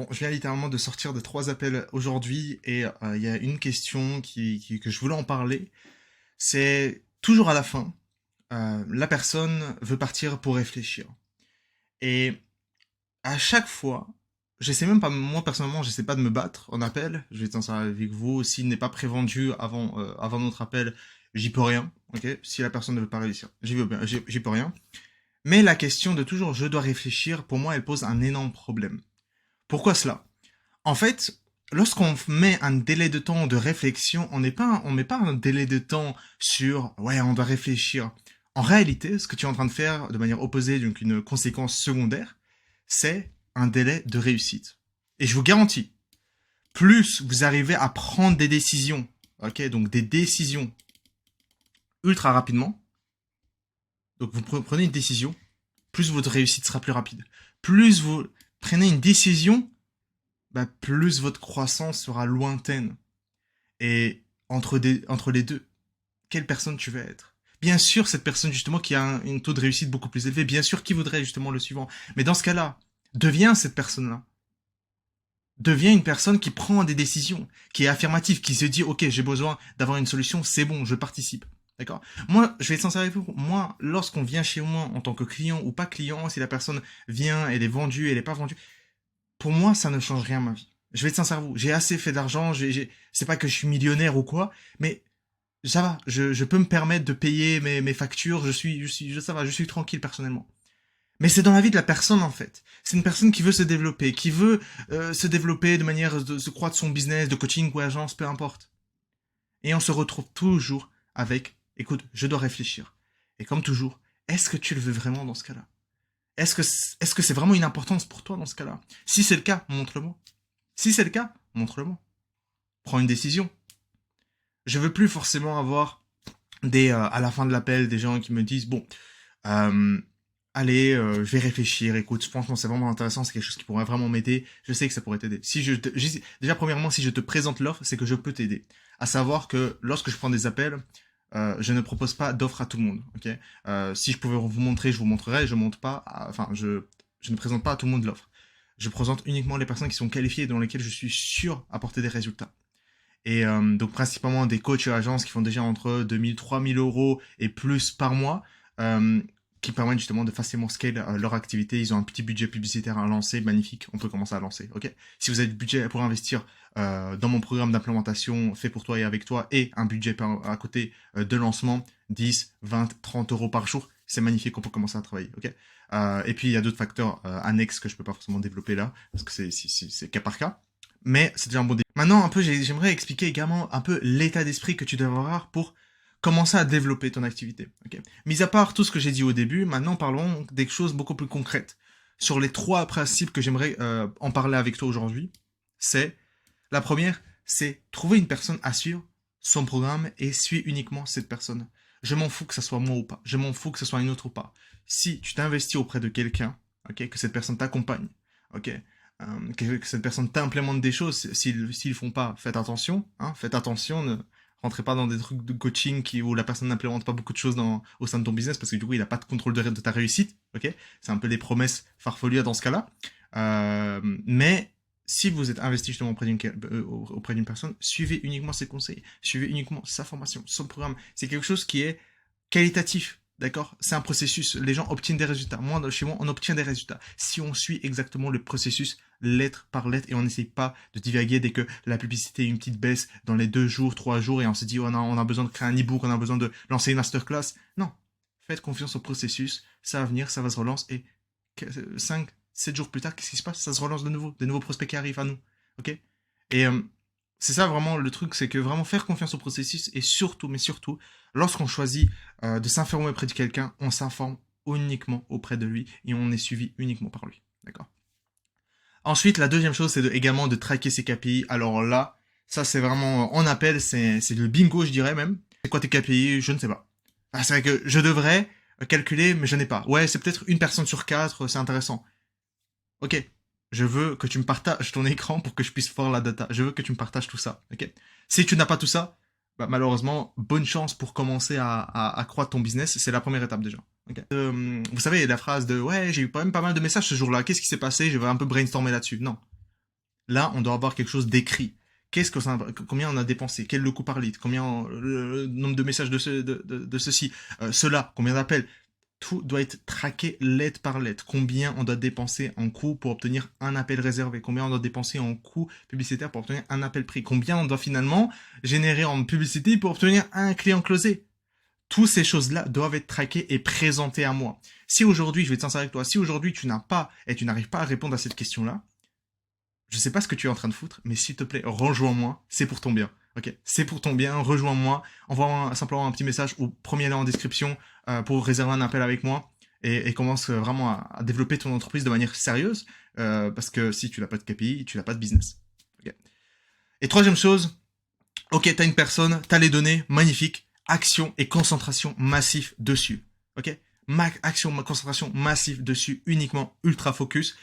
Bon, je viens littéralement de sortir de 3 appels aujourd'hui et il y a une question que je voulais en parler. C'est toujours à la fin, la personne veut partir pour réfléchir. Et à chaque fois, j'essaie même pas, moi personnellement, j'essaie pas de me battre en appel. Je vais être sincère avec vous. S'il n'est pas prévendu avant notre appel, j'y peux rien. Ok, si la personne ne veut pas réussir, j'y peux rien. Mais la question de toujours je dois réfléchir, pour moi, elle pose un énorme problème. Pourquoi cela? En fait, lorsqu'on met un délai de temps de réflexion, on met pas un délai de temps sur ouais, on doit réfléchir. En réalité, ce que tu es en train de faire de manière opposée, donc une conséquence secondaire, c'est un délai de réussite. Et je vous garantis, plus vous arrivez à prendre des décisions, ok, donc des décisions ultra rapidement, donc vous prenez une décision, plus votre réussite sera plus rapide. Plus vous prenez une décision, bah, plus votre croissance sera lointaine. Et entre les deux, quelle personne tu veux être? Bien sûr, cette personne justement qui a un taux de réussite beaucoup plus élevé, bien sûr qui voudrait justement le suivant. Mais dans ce cas-là, deviens cette personne-là. Deviens une personne qui prend des décisions, qui est affirmative, qui se dit ok, j'ai besoin d'avoir une solution, c'est bon, je participe. D'accord? Moi, je vais être sincère avec vous. Moi, lorsqu'on vient chez moi en tant que client ou pas client, si la personne vient, elle est vendue, elle est pas vendue, pour moi, ça ne change rien à ma vie. Je vais être sincère avec vous. J'ai assez fait d'argent. C'est pas que je suis millionnaire ou quoi, mais ça va. Je peux me permettre de payer mes factures. Ça va. Je suis tranquille personnellement. Mais c'est dans la vie de la personne en fait. C'est une personne qui veut se développer, qui veut se développer de manière de se croître son business, de coaching ou agence, peu importe. Et on se retrouve toujours avec, écoute, je dois réfléchir. Et comme toujours, est-ce que tu le veux vraiment dans ce cas-là? Est-ce que c'est vraiment une importance pour toi dans ce cas-là? Si c'est le cas, montre-le-moi. Si c'est le cas, montre-le-moi. Prends une décision. Je veux plus forcément avoir à la fin de l'appel des gens qui me disent bon, euh, allez, je vais réfléchir. Écoute, franchement, c'est vraiment intéressant. C'est quelque chose qui pourrait vraiment m'aider. Je sais que ça pourrait t'aider. Déjà, premièrement, si je te présente l'offre, c'est que je peux t'aider. À savoir que lorsque je prends des appels, je ne propose pas d'offre à tout le monde. Ok. Si je pouvais vous montrer, je vous montrerai. Je montre pas. Je ne présente pas à tout le monde l'offre. Je présente uniquement les personnes qui sont qualifiées et dans lesquelles je suis sûr apporter des résultats. Et donc principalement des coachs et agences qui font déjà entre 2000, 3000 euros et plus par mois, euh, qui permettent justement de facilement scale leur activité. Ils ont un petit budget publicitaire à lancer, magnifique, on peut commencer à lancer. Ok. Si vous avez du budget pour investir dans mon programme d'implémentation fait pour toi et avec toi, et un budget à côté de lancement, 10, 20, 30 euros par jour, c'est magnifique, on peut commencer à travailler. Ok. Et puis il y a d'autres facteurs annexes que je peux pas forcément développer là, parce que c'est cas par cas. Mais c'est déjà un bon début. Maintenant, un peu, j'aimerais expliquer également un peu l'état d'esprit que tu dois avoir pour commencer à développer ton activité. Okay. Mis à part tout ce que j'ai dit au début, maintenant parlons des choses beaucoup plus concrètes. Sur les 3 principes que j'aimerais en parler avec toi aujourd'hui, c'est la première, c'est trouver une personne à suivre son programme et suis uniquement cette personne. Je m'en fous que ce soit moi ou pas. Je m'en fous que ce soit une autre ou pas. Si tu t'investis auprès de quelqu'un, ok, que cette personne t'accompagne, ok, que cette personne t'implémente des choses, s'ils font pas, faites attention, hein, faites attention, ne rentrez pas dans des trucs de coaching où la personne n'implémente pas beaucoup de choses au sein de ton business parce que du coup il n'a pas de contrôle de ta réussite, ok. C'est un peu des promesses farfelues dans ce cas-là. Mais si vous êtes investi justement auprès d'une personne, suivez uniquement ses conseils, suivez uniquement sa formation, son programme. C'est quelque chose qui est qualitatif. D'accord? C'est un processus. Les gens obtiennent des résultats. Chez moi, on obtient des résultats. Si on suit exactement le processus lettre par lettre et on n'essaye pas de divaguer dès que la publicité a une petite baisse dans les 2 jours, 3 jours et on se dit, oh non, on a besoin de créer un e-book, on a besoin de lancer une masterclass. Non. Faites confiance au processus. Ça va venir, ça va se relancer et 5, 7 jours plus tard, qu'est-ce qui se passe? Ça se relance de nouveau. Des nouveaux prospects qui arrivent à nous. Ok? Et c'est ça vraiment le truc, c'est que vraiment faire confiance au processus et surtout, mais surtout, lorsqu'on choisit de s'informer auprès de quelqu'un, on s'informe uniquement auprès de lui et on est suivi uniquement par lui. D'accord. Ensuite, la deuxième chose, c'est également de traquer ses KPI. Alors là, ça c'est vraiment, on appelle, c'est le bingo, je dirais même. C'est quoi tes KPI? Je ne sais pas. Ah, c'est vrai que je devrais calculer, mais je n'ai pas. Ouais, c'est peut-être une personne sur 4, c'est intéressant. Ok, je veux que tu me partages ton écran pour que je puisse voir la data. Je veux que tu me partages tout ça. Ok. Si tu n'as pas tout ça, bah, malheureusement, bonne chance pour commencer à croître ton business. C'est la première étape déjà. Okay. Vous savez, la phrase de ouais, j'ai eu quand même pas mal de messages ce jour-là. Qu'est-ce qui s'est passé? Je vais un peu brainstormer là-dessus. Non. Là, on doit avoir quelque chose d'écrit. Combien on a dépensé? Quel est le coût par lead? Le nombre de messages de ceci? Cela? Combien d'appels? Tout doit être traqué lettre par lettre. Combien on doit dépenser en coût pour obtenir un appel réservé? Combien on doit dépenser en coût publicitaire pour obtenir un appel pris? Combien on doit finalement générer en publicité pour obtenir un client closé? Toutes ces choses-là doivent être traquées et présentées à moi. Si aujourd'hui, je vais être sincère avec toi, si aujourd'hui tu n'arrives pas à répondre à cette question-là, je sais pas ce que tu es en train de foutre, mais s'il te plaît, rejoins-moi, c'est pour ton bien. Ok, c'est pour ton bien, rejoins-moi, envoie simplement un petit message ou premier lien en description pour réserver un appel avec moi et commence vraiment à développer ton entreprise de manière sérieuse parce que si tu n'as pas de KPI, tu n'as pas de business. Okay. Et troisième chose, ok, t'as une personne, t'as les données, magnifique, action et concentration massif dessus. Ok, action, concentration massive dessus, uniquement ultra focus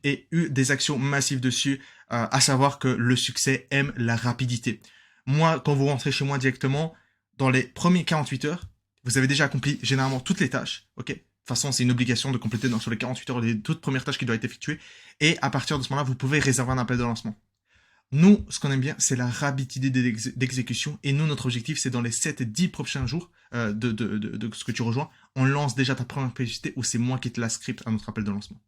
et des actions massives dessus, à savoir que le succès aime la rapidité. Moi, quand vous rentrez chez moi directement, dans les premiers 48 heures, vous avez déjà accompli généralement toutes les tâches. Ok, de toute façon, c'est une obligation de compléter sur les 48 heures les toutes premières tâches qui doivent être effectuées. Et à partir de ce moment-là, vous pouvez réserver un appel de lancement. Nous, ce qu'on aime bien, c'est la rapidité d'exécution. Et nous, notre objectif, c'est dans les 7-10 prochains jours de ce que tu rejoins, on lance déjà ta première publicité ou c'est moi qui te la script à notre appel de lancement.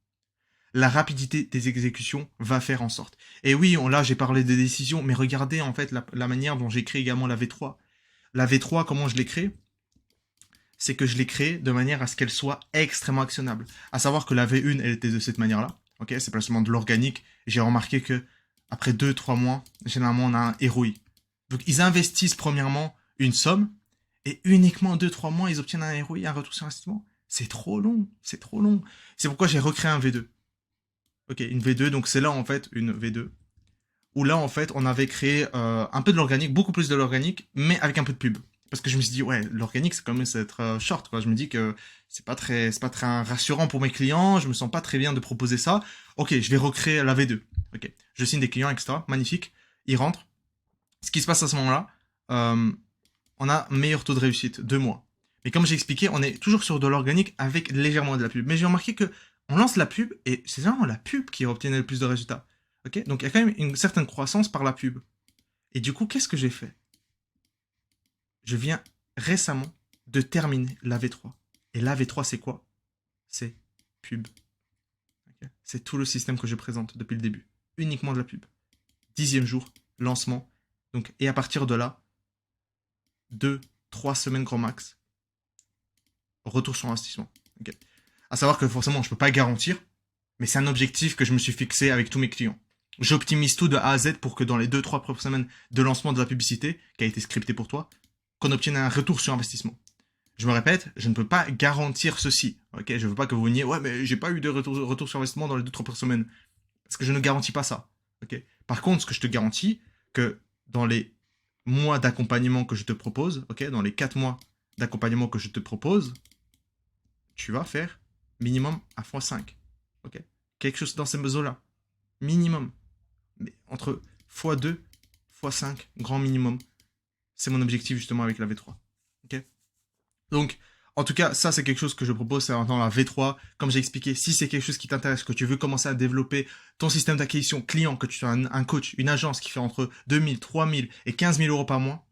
La rapidité des exécutions va faire en sorte. Et oui, là, j'ai parlé des décisions, mais regardez en fait la manière dont j'ai créé également la V3. La V3, comment je l'ai créée? C'est que je l'ai créée de manière à ce qu'elle soit extrêmement actionnable. À savoir que la V1, elle était de cette manière-là. Ok, c'est pas seulement de l'organique. J'ai remarqué que après 2-3 mois, généralement, on a un ROI. Donc, ils investissent premièrement une somme et uniquement 2-3 mois, ils obtiennent un ROI, un retour sur investissement. C'est trop long, c'est trop long. C'est pourquoi j'ai recréé un V2. Ok, une V2, donc c'est là en fait une V2. Où là en fait on avait créé un peu de l'organique, beaucoup plus de l'organique, mais avec un peu de pub. Parce que je me suis dit, ouais, l'organique c'est quand même être short, quoi. Je me dis que c'est pas très rassurant pour mes clients, je me sens pas très bien de proposer ça. Ok, je vais recréer la V2. Ok, je signe des clients, etc. Magnifique. Ils rentrent. Ce qui se passe à ce moment-là, on a un meilleur taux de réussite, 2 mois. Mais comme j'ai expliqué, on est toujours sur de l'organique avec légèrement de la pub. Mais j'ai remarqué que on lance la pub et c'est vraiment la pub qui obtient le plus de résultats. Ok, donc il y a quand même une certaine croissance par la pub. Et du coup, qu'est-ce que j'ai fait? Je viens récemment de terminer la V3. Et la V3, c'est quoi? C'est pub. Okay, c'est tout le système que je présente depuis le début. Uniquement de la pub. 10e jour, lancement. Donc, et à partir de là, 2-3 semaines grand max, retour sur investissement. Okay. À savoir que forcément, je ne peux pas garantir, mais c'est un objectif que je me suis fixé avec tous mes clients. J'optimise tout de A à Z pour que dans les 2-3 premières semaines de lancement de la publicité, qui a été scriptée pour toi, qu'on obtienne un retour sur investissement. Je me répète, je ne peux pas garantir ceci. Ok, je veux pas que vous veniez, ouais, mais j'ai pas eu de retour sur investissement dans les 2-3 premières semaines. Parce que je ne garantis pas ça. Ok. Par contre, ce que je te garantis, que dans les mois d'accompagnement que je te propose, ok, dans les 4 mois d'accompagnement que je te propose, tu vas faire minimum à x5. Ok. Quelque chose dans ces eaux-là. Minimum. Mais entre x2, x5, grand minimum. C'est mon objectif justement avec la V3. Ok. Donc, en tout cas, ça c'est quelque chose que je propose, c'est maintenant la V3. Comme j'ai expliqué, si c'est quelque chose qui t'intéresse, que tu veux commencer à développer ton système d'acquisition client, que tu as un coach, une agence qui fait entre 2000, 3000 et 15 000 euros par mois,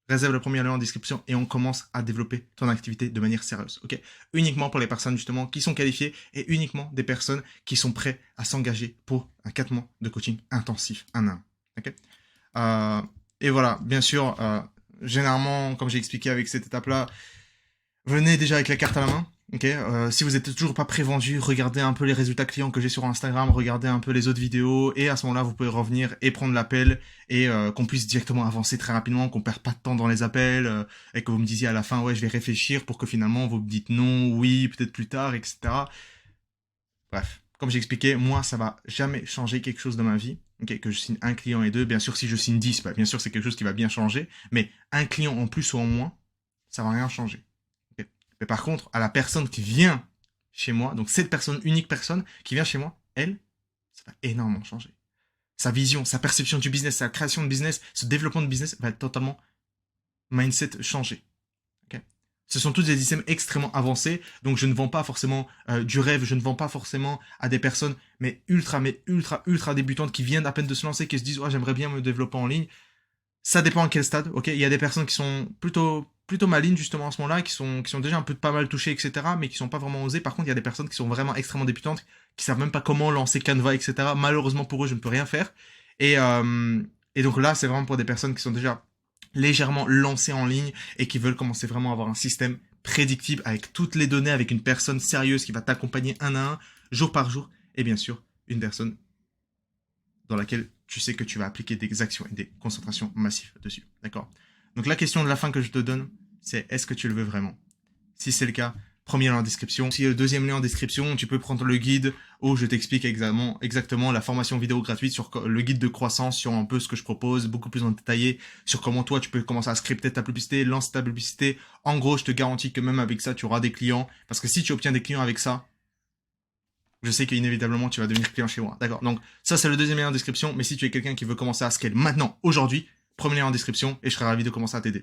réserve le premier lien en description et on commence à développer ton activité de manière sérieuse. Ok, uniquement pour les personnes justement qui sont qualifiées et uniquement des personnes qui sont prêtes à s'engager pour un 4 mois de coaching intensif, 1 à 1. Ok, et voilà, bien sûr, généralement, comme j'ai expliqué avec cette étape-là, venez déjà avec la carte à la main. Ok, si vous n'êtes toujours pas prévendu, regardez un peu les résultats clients que j'ai sur Instagram, regardez un peu les autres vidéos, et à ce moment-là, vous pouvez revenir et prendre l'appel, et qu'on puisse directement avancer très rapidement, qu'on perde pas de temps dans les appels, et que vous me disiez à la fin, ouais, je vais réfléchir pour que finalement vous me dites non, oui, peut-être plus tard, etc. Bref, comme j'ai expliqué, moi, ça va jamais changer quelque chose dans ma vie. Ok, que je signe un client et deux, bien sûr, si je signe 10, bah, bien sûr, c'est quelque chose qui va bien changer, mais un client en plus ou en moins, ça va rien changer. Mais par contre, à la personne qui vient chez moi, donc cette personne, unique personne qui vient chez moi, elle, ça va énormément changer. Sa vision, sa perception du business, sa création de business, ce développement de business va être totalement mindset changé. Okay, Ce sont tous des systèmes extrêmement avancés, donc je ne vends pas forcément du rêve, je ne vends pas forcément à des personnes mais ultra débutantes qui viennent à peine de se lancer, qui se disent ouais, j'aimerais bien me développer en ligne. Ça dépend à quel stade, ok. Il y a des personnes qui sont plutôt malignes justement en ce moment-là, qui sont déjà un peu pas mal touchées, etc., mais qui sont pas vraiment osées. Par contre, il y a des personnes qui sont vraiment extrêmement débutantes, qui savent même pas comment lancer Canva, etc. Malheureusement pour eux, je ne peux rien faire. Et, euh, et donc là, c'est vraiment pour des personnes qui sont déjà légèrement lancées en ligne et qui veulent commencer vraiment à avoir un système prédictible avec toutes les données, avec une personne sérieuse qui va t'accompagner un à un, jour par jour, et bien sûr, une personne dans laquelle tu sais que tu vas appliquer des actions et des concentrations massives dessus. D'accord? Donc la question de la fin que je te donne, c'est est-ce que tu le veux vraiment? Si c'est le cas, premier lien en description. Si le deuxième lien en description, tu peux prendre le guide où je t'explique exactement la formation vidéo gratuite sur le guide de croissance, sur un peu ce que je propose, beaucoup plus en détaillé, sur comment toi tu peux commencer à scripter ta publicité, lancer ta publicité. En gros, je te garantis que même avec ça, tu auras des clients. Parce que si tu obtiens des clients avec ça, je sais qu'inévitablement tu vas devenir client chez moi. D'accord. Donc ça c'est le deuxième lien en description. Mais si tu es quelqu'un qui veut commencer à scale maintenant, aujourd'hui, premier lien en description et je serai ravi de commencer à t'aider.